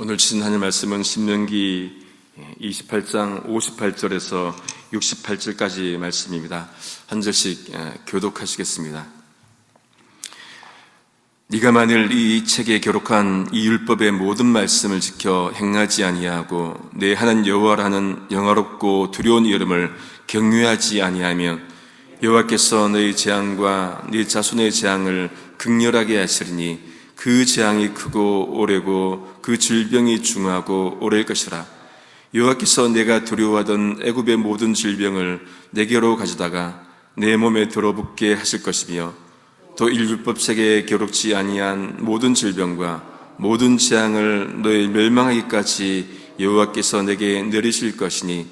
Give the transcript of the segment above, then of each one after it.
오늘 주신 하나님 말씀은 신명기 28장 58절에서 68절까지 말씀입니다. 한 절씩 교독하시겠습니다. 네가 만일 이 책에 기록한 이 율법의 모든 말씀을 지켜 행하지 아니하고 내 하나님 여호와라는 영화롭고 두려운 이름을 경외하지 아니하면 여호와께서 너희 재앙과 네 자손의 재앙을 극렬하게 하시리니 그 재앙이 크고 오래고 그 질병이 중하고 오래일 것이라. 여호와께서 내가 두려워하던 애굽의 모든 질병을 내게로 가져다가 내 몸에 들어붙게 하실 것이며 또 이 율법책에 기록지 아니한 모든 질병과 모든 재앙을 너희 멸망하기까지 여호와께서 내게 내리실 것이니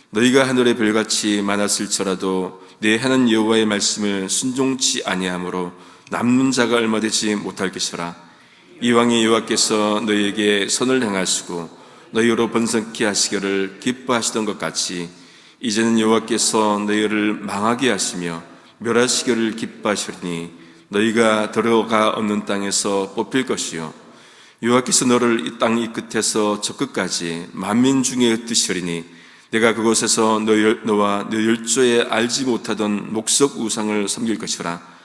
너희가 하늘의 별같이 많았을지라도 내 하나님 여호와의 말씀을 순종치 아니하므로 남는 자가 얼마 되지 못할 것이라. 이왕이 여호와께서 너희에게 선을 행하시고 너희로 번성케 하시기를 기뻐하시던 것 같이 이제는 여호와께서 너희를 망하게 하시며 멸하시기를 기뻐하시리니 너희가 들어가 없는 땅에서 뽑힐 것이요 여호와께서 너를 이 땅 이 끝에서 저 끝까지 만민 중에 흩으시리니 내가 그곳에서 너와 너 열조에 알지 못하던 목석 우상을 섬길 것이라.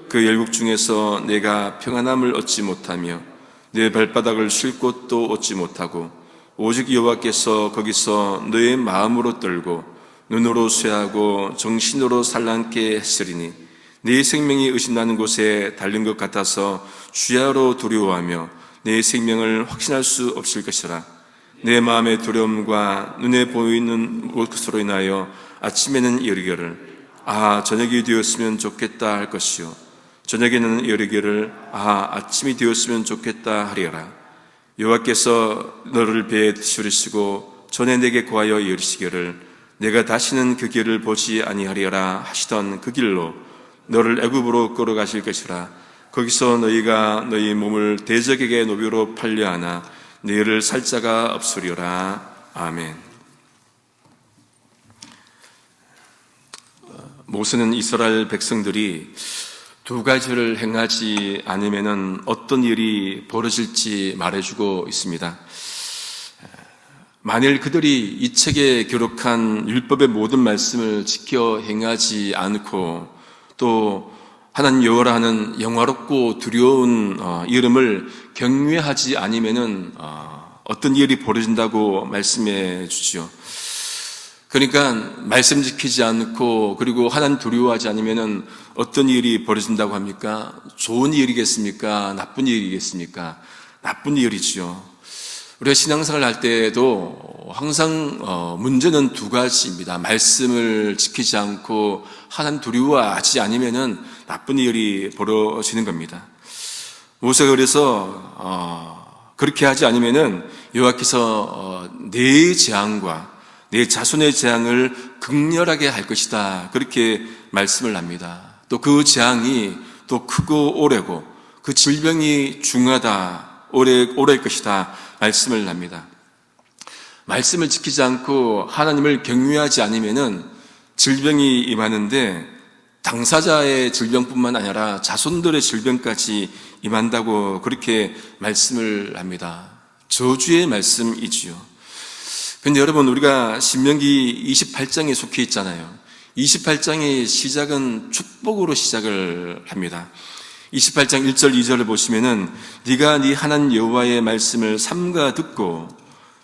그 열국 중에서 내가 평안함을 얻지 못하며 내 발바닥을 쉴 곳도 얻지 못하고 오직 여호와께서 거기서 너의 마음으로 떨고 눈으로 쇠하고 정신으로 산란케 했으리니 네 생명이 의심나는 곳에 달린 것 같아서 주야로 두려워하며 내 생명을 확신할 수 없을 것이라. 내 마음의 두려움과 눈에 보이는 것으로 인하여 아침에는 이르기를 저녁이 되었으면 좋겠다 할 것이요 저녁에는 이르기를 아침이 되었으면 좋겠다 하리라. 여호와께서 너를 배에 실으시고 전에 내게 구하여 이르시기를 내가 다시는 그 길을 보지 아니하리라 하시던 그 길로 너를 애굽으로 끌어가실 것이라. 거기서 너희가 너희 몸을 대적에게 노비로 팔려하나 너희를 살 자가 없으리라. 아멘. 모세는 이스라엘 백성들이 두 가지를 행하지 않으면 어떤 일이 벌어질지 말해주고 있습니다. 만일 그들이 이 책에 기록한 율법의 모든 말씀을 지켜 행하지 않고 또 하나님 여호와라 하는 영화롭고 두려운 이름을 경외하지 않으면 어떤 일이 벌어진다고 말씀해 주지요. 그러니까 말씀 지키지 않고 그리고 하나님 두려워하지 않으면 어떤 일이 벌어진다고 합니까? 좋은 일이겠습니까? 나쁜 일이겠습니까? 나쁜 일이지요. 우리가 신앙생활을 할 때에도 항상 문제는 두 가지입니다. 말씀을 지키지 않고 하나님 두려워하지 않으면 나쁜 일이 벌어지는 겁니다. 모세가 그래서 그렇게 하지 않으면 여호와께서 내 재앙과 내 자손의 재앙을 극렬하게 할 것이다. 그렇게 말씀을 합니다. 또 그 재앙이 또 크고 오래고 그 질병이 중하다, 오래일 것이다. 말씀을 합니다. 말씀을 지키지 않고 하나님을 경외하지 않으면 질병이 임하는데 당사자의 질병뿐만 아니라 자손들의 질병까지 임한다고 그렇게 말씀을 합니다. 저주의 말씀이지요. 근데 여러분, 우리가 신명기 28장에 속해 있잖아요. 28장의 시작은 축복으로 시작을 합니다. 28장 1절 2절을 보시면은 네가 네 하나님 여호와의 말씀을 삼가 듣고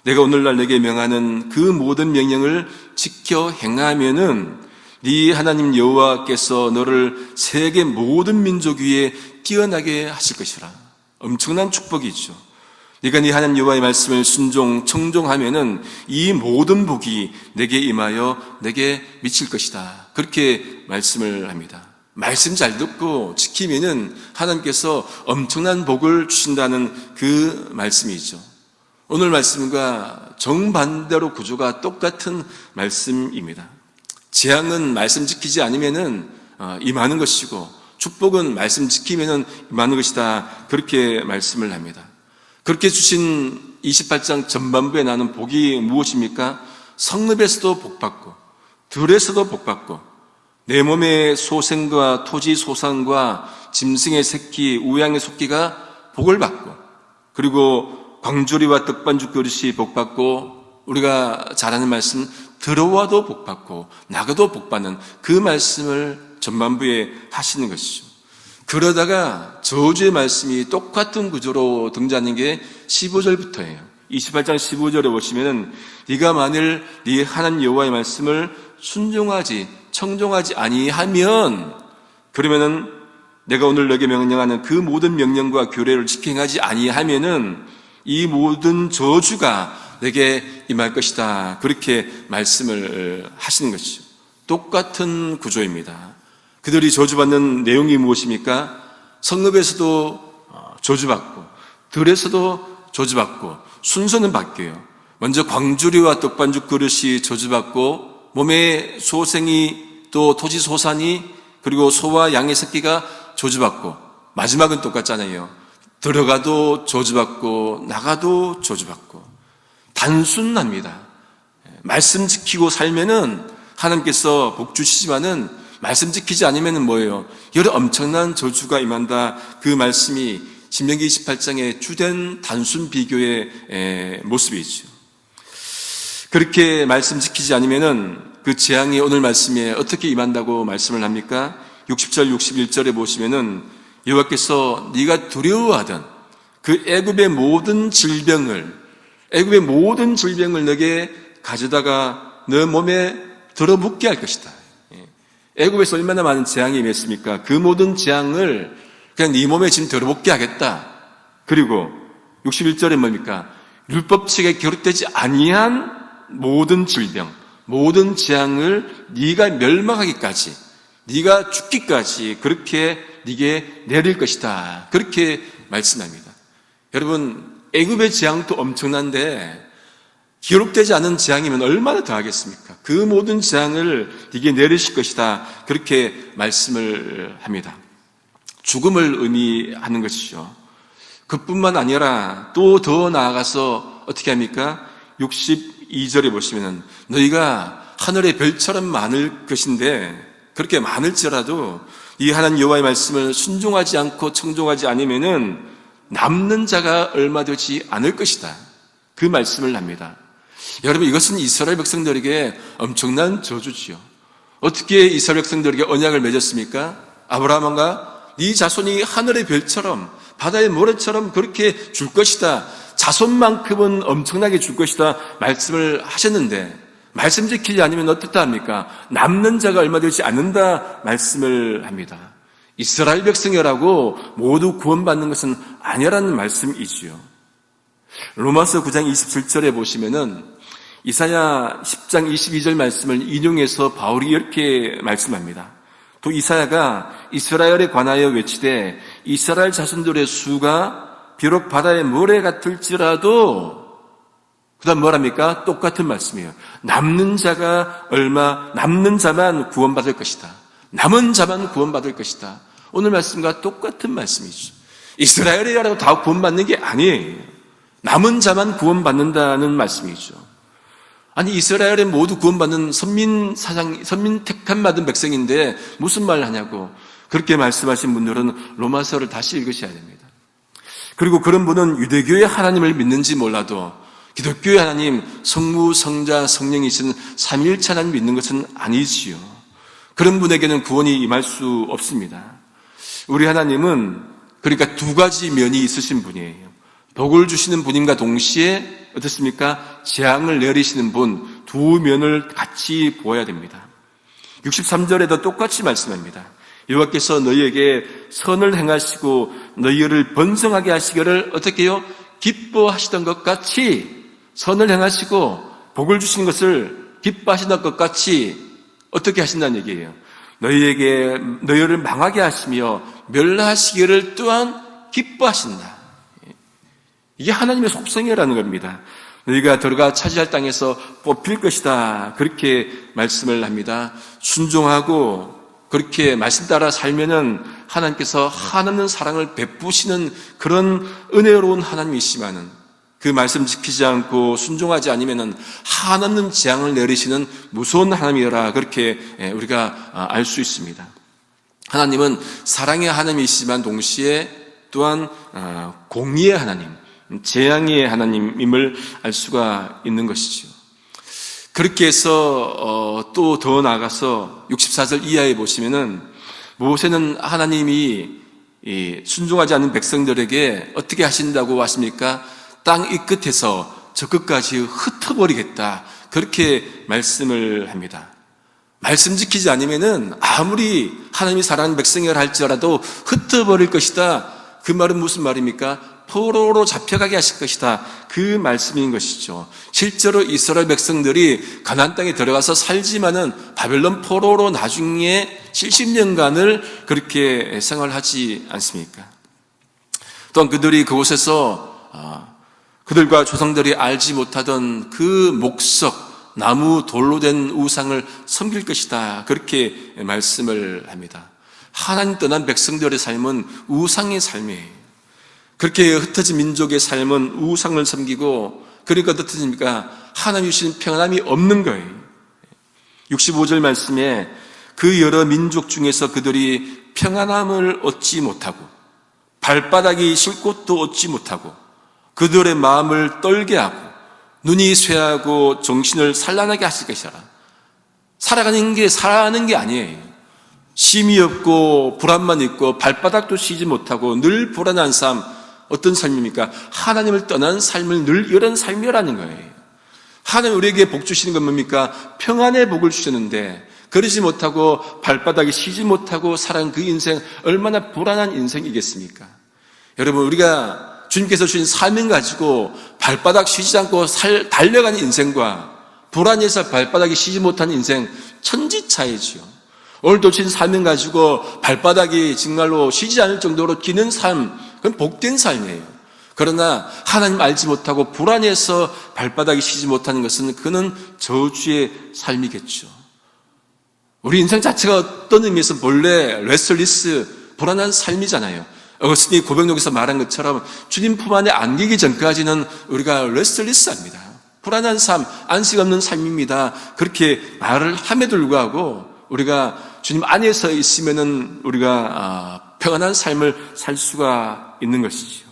내가 오늘날 내게 명하는 그 모든 명령을 지켜 행하면은 네 하나님 여호와께서 너를 세계 모든 민족 위에 뛰어나게 하실 것이라. 엄청난 축복이죠. 네가 네 하나님 여호와의 말씀을 청종하면은 이 모든 복이 내게 임하여 내게 미칠 것이다. 그렇게 말씀을 합니다. 말씀 잘 듣고 지키면은 하나님께서 엄청난 복을 주신다는 그 말씀이죠. 오늘 말씀과 정반대로 구조가 똑같은 말씀입니다. 재앙은 말씀 지키지 않으면은 임하는 것이고 축복은 말씀 지키면은 임하는 것이다. 그렇게 말씀을 합니다. 그렇게 주신 28장 전반부에 나오는 복이 무엇입니까? 성읍에서도 복받고 들에서도 복받고 내 몸의 소생과 토지 소산과 짐승의 새끼, 우양의 속기가 복을 받고 그리고 광주리와 떡반죽 그릇이 복받고, 우리가 잘 아는 말씀, 들어와도 복받고 나가도 복받는 그 말씀을 전반부에 하시는 것이죠. 그러다가 저주의 말씀이 똑같은 구조로 등장하는 게 15절부터예요. 28장 15절에 보시면은 네가 만일 네 하나님 여호와의 말씀을 순종하지 청종하지 아니하면, 그러면은 내가 오늘 너에게 명령하는 그 모든 명령과 규례를 지켜 행하지 아니하면은 이 모든 저주가 내게 임할 것이다. 그렇게 말씀을 하시는 것이죠. 똑같은 구조입니다. 그들이 저주받는 내용이 무엇입니까? 성읍에서도 저주받고 들에서도 저주받고 순서는 바뀌어요. 먼저 광주리와 떡반죽 그릇이 저주받고 몸에 소생이 또 토지 소산이 그리고 소와 양의 새끼가 저주받고, 마지막은 똑같잖아요. 들어가도 저주받고 나가도 저주받고. 단순합니다. 말씀 지키고 살면은 하나님께서 복 주시지만은 말씀 지키지 않으면은 뭐예요? 여러 엄청난 저주가 임한다. 그 말씀이 신명기 28장의 주된 단순 비교의 모습이죠. 그렇게 말씀 지키지 않으면은 그 재앙이 오늘 말씀에 어떻게 임한다고 말씀을 합니까? 60절 61절에 보시면은 여호와께서 네가 두려워하던 그 애굽의 모든 질병을 너에게 가져다가 너 몸에 들어붙게 할 것이다. 애굽에서 얼마나 많은 재앙이 임했습니까? 그 모든 재앙을 그냥 네 몸에 지금 들어붙게 하겠다. 그리고 61절에 뭡니까? 율법책에 기록되지 아니한 모든 질병, 모든 재앙을 네가 멸망하기까지, 네가 죽기까지 그렇게 네게 내릴 것이다. 그렇게 말씀합니다. 여러분, 애굽의 재앙도 엄청난데 기록되지 않은 재앙이면 얼마나 더 하겠습니까? 그 모든 재앙을 네게 내리실 것이다. 그렇게 말씀을 합니다. 죽음을 의미하는 것이죠. 그뿐만 아니라 또 더 나아가서 어떻게 합니까? 62절에 보시면은 너희가 하늘의 별처럼 많을 것인데, 그렇게 많을지라도 이 하나님 여호와의 말씀을 순종하지 않고 청종하지 않으면은 남는 자가 얼마 되지 않을 것이다. 그 말씀을 합니다. 여러분, 이것은 이스라엘 백성들에게 엄청난 저주지요. 어떻게 이스라엘 백성들에게 언약을 맺었습니까? 아브라함과 네 자손이 하늘의 별처럼 바다의 모래처럼 그렇게 줄 것이다. 자손만큼은 엄청나게 줄 것이다. 말씀을 하셨는데 말씀 지키지 않으면 어떻다 합니까? 남는 자가 얼마 되지 않는다 말씀을 합니다. 이스라엘 백성이라고 모두 구원받는 것은 아니라는 말씀이지요. 로마서 9장 27절에 보시면은 이사야 10장 22절 말씀을 인용해서 바울이 이렇게 말씀합니다. 또 이사야가 이스라엘에 관하여 외치되 이스라엘 자손들의 수가 비록 바다의 모래 같을지라도, 그 다음 뭐랍니까? 똑같은 말씀이에요. 남는 자만 구원받을 것이다. 남은 자만 구원받을 것이다. 오늘 말씀과 똑같은 말씀이죠. 이스라엘이라고 다 구원받는 게 아니에요. 남은 자만 구원받는다는 말씀이죠. 아니, 이스라엘에 모두 구원받는 선민 택함 받은 백성인데 무슨 말을 하냐고. 그렇게 말씀하신 분들은 로마서를 다시 읽으셔야 됩니다. 그리고 그런 분은 유대교의 하나님을 믿는지 몰라도 기독교의 하나님, 성부, 성자, 성령이신 삼위일체 하나님 믿는 것은 아니지요. 그런 분에게는 구원이 임할 수 없습니다. 우리 하나님은 그러니까 두 가지 면이 있으신 분이에요. 복을 주시는 분임과 동시에 어떻습니까? 재앙을 내리시는 분, 두 면을 같이 보아야 됩니다. 63절에도 똑같이 말씀합니다. 여호와께서 너희에게 선을 행하시고 너희를 번성하게 하시기를 어떻게 해요? 기뻐하시던 것 같이, 선을 행하시고 복을 주시는 것을 기뻐하시던 것 같이 어떻게 하신다는 얘기예요? 너희를 망하게 하시며 멸하시기를 또한 기뻐하신다. 이게 하나님의 속성이라는 겁니다. 너희가 들어가 차지할 땅에서 뽑힐 것이다. 그렇게 말씀을 합니다. 순종하고 그렇게 말씀 따라 살면은 하나님께서 한없는 사랑을 베푸시는 그런 은혜로운 하나님이시지만은 그 말씀 지키지 않고 순종하지 않으면은 한없는 재앙을 내리시는 무서운 하나님이라, 그렇게 우리가 알 수 있습니다. 하나님은 사랑의 하나님이시지만 동시에 또한 공의의 하나님, 재앙의 하나님임을 알 수가 있는 것이죠. 그렇게 해서 또 더 나아가서 64절 이하에 보시면은 모세는 하나님이 순종하지 않는 백성들에게 어떻게 하신다고 하십니까? 땅 이 끝에서 저 끝까지 흩어버리겠다, 그렇게 말씀을 합니다. 말씀 지키지 않으면은 아무리 하나님이 사랑하는 백성이라 할지라도 흩어버릴 것이다. 그 말은 무슨 말입니까? 포로로 잡혀가게 하실 것이다, 그 말씀인 것이죠. 실제로 이스라엘 백성들이 가나안 땅에 들어가서 살지만은 바벨론 포로로 나중에 70년간을 그렇게 생활하지 않습니까? 또한 그들이 그곳에서 그들과 조상들이 알지 못하던 그 목석, 나무 돌로 된 우상을 섬길 것이다, 그렇게 말씀을 합니다. 하나님 떠난 백성들의 삶은 우상의 삶이에요. 그렇게 흩어진 민족의 삶은 우상을 섬기고, 그러니까 어떻습니까? 하나님 주신 평안함이 없는 거예요. 65절 말씀에 그 여러 민족 중에서 그들이 평안함을 얻지 못하고 발바닥이 쉴 곳도 얻지 못하고 그들의 마음을 떨게 하고 눈이 쇠하고 정신을 산란하게 하실 것이라. 살아가는 게 살아가는 게 아니에요. 쉼이 없고 불안만 있고 발바닥도 쉬지 못하고 늘 불안한 삶, 어떤 삶입니까? 하나님을 떠난 삶을 늘 이런 삶이라는 거예요. 하나님 우리에게 복 주시는 건 뭡니까? 평안의 복을 주셨는데 그러지 못하고 발바닥이 쉬지 못하고 살아간 그 인생, 얼마나 불안한 인생이겠습니까? 여러분, 우리가 주님께서 주신 삶을 가지고 발바닥 쉬지 않고 달려가는 인생과 불안해서 발바닥이 쉬지 못하는 인생, 천지 차이지요. 오늘도 주신 삶을 가지고 발바닥이 정말로 쉬지 않을 정도로 기는 삶, 그건 복된 삶이에요. 그러나 하나님 알지 못하고 불안해서 발바닥이 쉬지 못하는 것은 그는 저주의 삶이겠죠. 우리 인생 자체가 어떤 의미에서 본래 레슬리스, 불안한 삶이잖아요. 어거스틴이 고백록에서 말한 것처럼 주님 품 안에 안기기 전까지는 우리가 레슬리스합니다. 불안한 삶, 안식 없는 삶입니다. 그렇게 말을 함에도 불구하고 우리가 주님 안에서 있으면은 우리가 평안한 삶을 살 수가 있는 것이죠.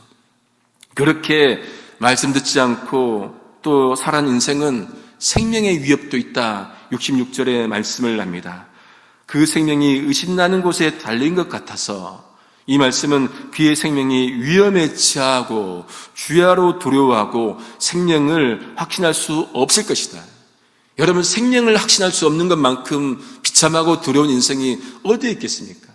그렇게 말씀 듣지 않고 또 살아가는 인생은 생명의 위협도 있다. 66절에 말씀을 합니다. 그 생명이 의심나는 곳에 달린 것 같아서, 이 말씀은 그의 생명이 위험에 처하고 주야로 두려워하고 생명을 확신할 수 없을 것이다. 여러분, 생명을 확신할 수 없는 것만큼 비참하고 두려운 인생이 어디에 있겠습니까?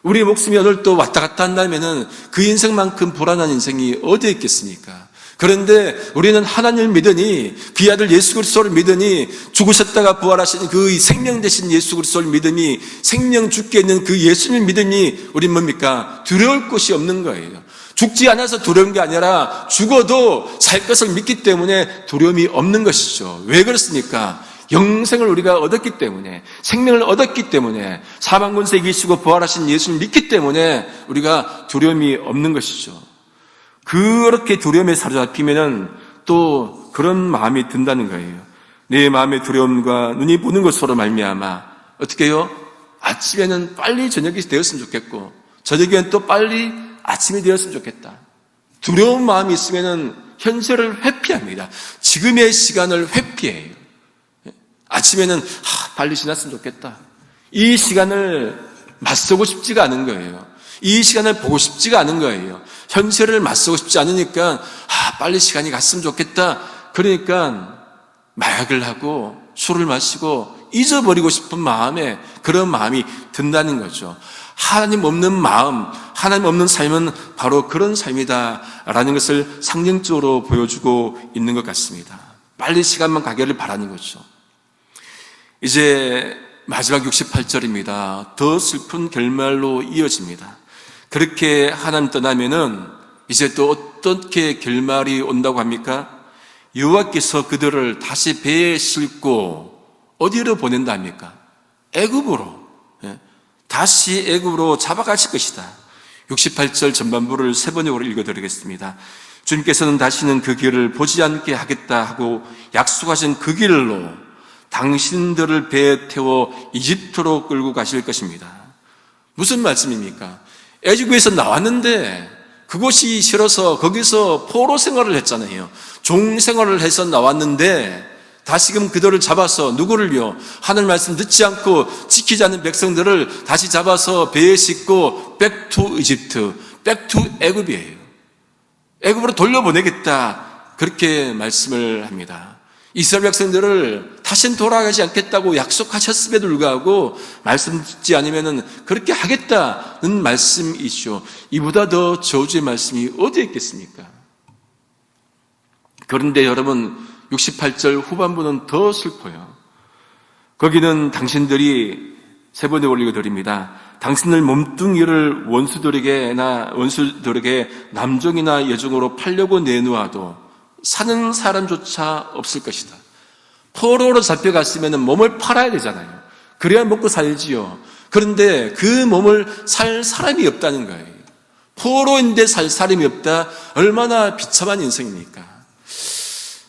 우리의 목숨이 오늘도 왔다 갔다 한다면은 그 인생만큼 불안한 인생이 어디에 있겠습니까? 그런데 우리는 하나님을 믿으니, 그의 아들 예수 그리스도를 믿으니, 죽으셨다가 부활하신 그 생명 되신 예수 그리스도를 믿으니, 생명 죽게 있는 그 예수님을 믿으니 우리는 뭡니까? 두려울 것이 없는 거예요. 죽지 않아서 두려운 게 아니라 죽어도 살 것을 믿기 때문에 두려움이 없는 것이죠. 왜 그렇습니까? 영생을 우리가 얻었기 때문에, 생명을 얻었기 때문에, 사망권세 이기시고 부활하신 예수를 믿기 때문에 우리가 두려움이 없는 것이죠. 그렇게 두려움에 사로잡히면은 또 그런 마음이 든다는 거예요. 내 마음의 두려움과 눈이 보는 것으로 말미암아 어떻게 해요? 아침에는 빨리 저녁이 되었으면 좋겠고 저녁에는 또 빨리 아침이 되었으면 좋겠다. 두려운 마음이 있으면은 현실을 회피합니다. 지금의 시간을 회피해요. 아침에는 빨리 지났으면 좋겠다. 이 시간을 맞서고 싶지가 않은 거예요. 이 시간을 보고 싶지가 않은 거예요. 현실을 맞서고 싶지 않으니까 빨리 시간이 갔으면 좋겠다. 그러니까 마약을 하고 술을 마시고 잊어버리고 싶은 마음에 그런 마음이 든다는 거죠. 하나님 없는 마음, 하나님 없는 삶은 바로 그런 삶이다라는 것을 상징적으로 보여주고 있는 것 같습니다. 빨리 시간만 가기를 바라는 거죠. 이제 마지막 68절입니다. 더 슬픈 결말로 이어집니다. 그렇게 하나님 떠나면은 이제 또 어떻게 결말이 온다고 합니까? 여호와께서 그들을 다시 배에 싣고 어디로 보낸다 합니까? 애굽으로, 다시 애굽으로 잡아가실 것이다. 68절 전반부를 세 번역으로 읽어드리겠습니다. 주님께서는 다시는 그 길을 보지 않게 하겠다 하고 약속하신 그 길로 당신들을 배에 태워 이집트로 끌고 가실 것입니다. 무슨 말씀입니까? 애굽에서 나왔는데 그곳이 싫어서 거기서 포로 생활을 했잖아요. 종 생활을 해서 나왔는데 다시금 그들을 잡아서 누구를요? 하늘 말씀 듣지 않고 지키지 않는 백성들을 다시 잡아서 배에 싣고 백투 이집트, 백투 애굽이에요. 애굽으로 돌려보내겠다, 그렇게 말씀을 합니다. 이스라엘 백성들을 다시는 돌아가지 않겠다고 약속하셨음에도 불구하고 말씀 듣지 않으면 그렇게 하겠다는 말씀이죠. 이보다 더 저주의 말씀이 어디에 있겠습니까? 그런데 여러분, 68절 후반부는 더 슬퍼요. 거기는 당신들이 세 번에 올리고 드립니다. 당신들 몸뚱이를 원수들에게 남종이나 여종으로 팔려고 내놓아도 사는 사람조차 없을 것이다. 포로로 잡혀갔으면 몸을 팔아야 되잖아요. 그래야 먹고 살지요. 그런데 그 몸을 살 사람이 없다는 거예요. 포로인데 살 사람이 없다. 얼마나 비참한 인생입니까?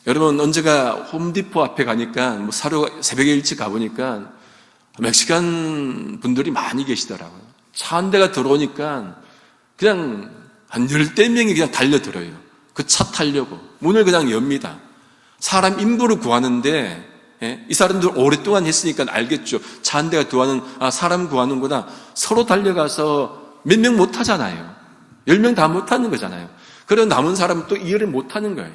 여러분, 언제가 홈디포 앞에 가니까 사러 새벽에 일찍 가보니까 멕시칸 분들이 많이 계시더라고요. 차 한 대가 들어오니까 그냥 한 10대 명이 그냥 달려들어요. 그 차 타려고 문을 그냥 엽니다. 사람 인부를 구하는데, 이 사람들 오랫동안 했으니까 알겠죠. 차 한 대가 들어와는, 사람 구하는구나. 서로 달려가서 몇 명 못 하잖아요. 10명 다 못 하는 거잖아요. 그리고 남은 사람은 또 이해를 못 하는 거예요.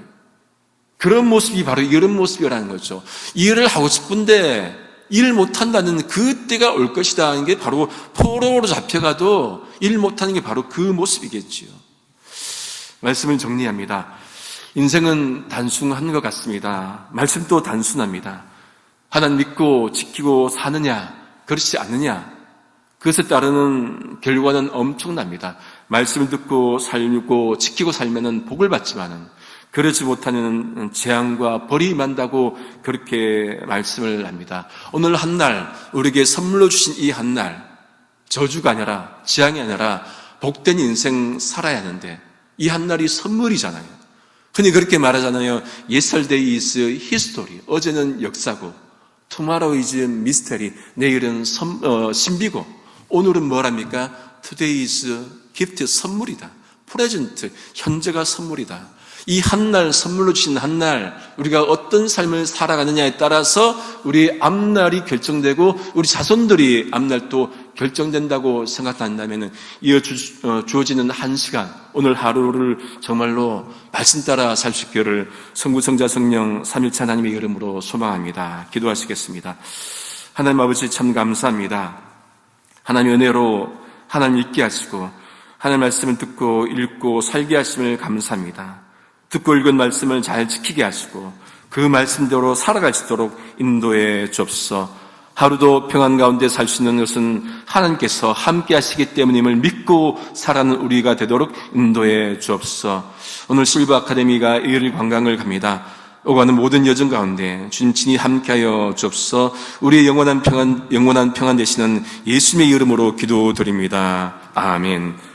그런 모습이 바로 이런 모습이라는 거죠. 일을 하고 싶은데 일 못한다는 그때가 올 것이다 하는 게 바로 포로로 잡혀가도 일 못하는 게 바로 그 모습이겠지요. 말씀을 정리합니다. 인생은 단순한 것 같습니다. 말씀도 단순합니다. 하나님 믿고 지키고 사느냐, 그렇지 않느냐, 그것에 따르는 결과는 엄청납니다. 말씀을 듣고 살고 지키고 살면은 복을 받지만은 그러지 못하는 재앙과 벌이 임한다고 그렇게 말씀을 합니다. 오늘 한 날, 우리에게 선물로 주신 이 한 날, 저주가 아니라 재앙이 아니라 복된 인생 살아야 하는데 이 한 날이 선물이잖아요. 흔히 그렇게 말하잖아요. Yesterday is history. 어제는 역사고, tomorrow is mystery. 내일은 신비고, 오늘은 뭐랍니까? Today is gift. 선물이다. present. 현재가 선물이다. 이 한 날, 선물로 주신 한 날, 우리가 어떤 삶을 살아가느냐에 따라서 우리 앞날이 결정되고 우리 자손들이 앞날도 결정된다고 생각한다면 주어지는 한 시간, 오늘 하루를 정말로 말씀 따라 살 수 있기를 성부, 성자, 성령 삼일체 하나님의 이름으로 소망합니다. 기도하시겠습니다. 하나님 아버지 참 감사합니다. 하나님 은혜로 하나님 있게 하시고 하나님 말씀을 듣고 읽고 살게 하심을 감사합니다. 듣고 읽은 말씀을 잘 지키게 하시고 그 말씀대로 살아갈 수 있도록 인도해 주옵소서. 하루도 평안 가운데 살 수 있는 것은 하나님께서 함께 하시기 때문임을 믿고 살아가는 우리가 되도록 인도해 주옵소서. 오늘 실버 아카데미가 1일 관광을 갑니다. 오가는 모든 여정 가운데 주님 친히 함께하여 주옵소서. 우리의 영원한 평안 되시는 예수님의 이름으로 기도드립니다. 아멘.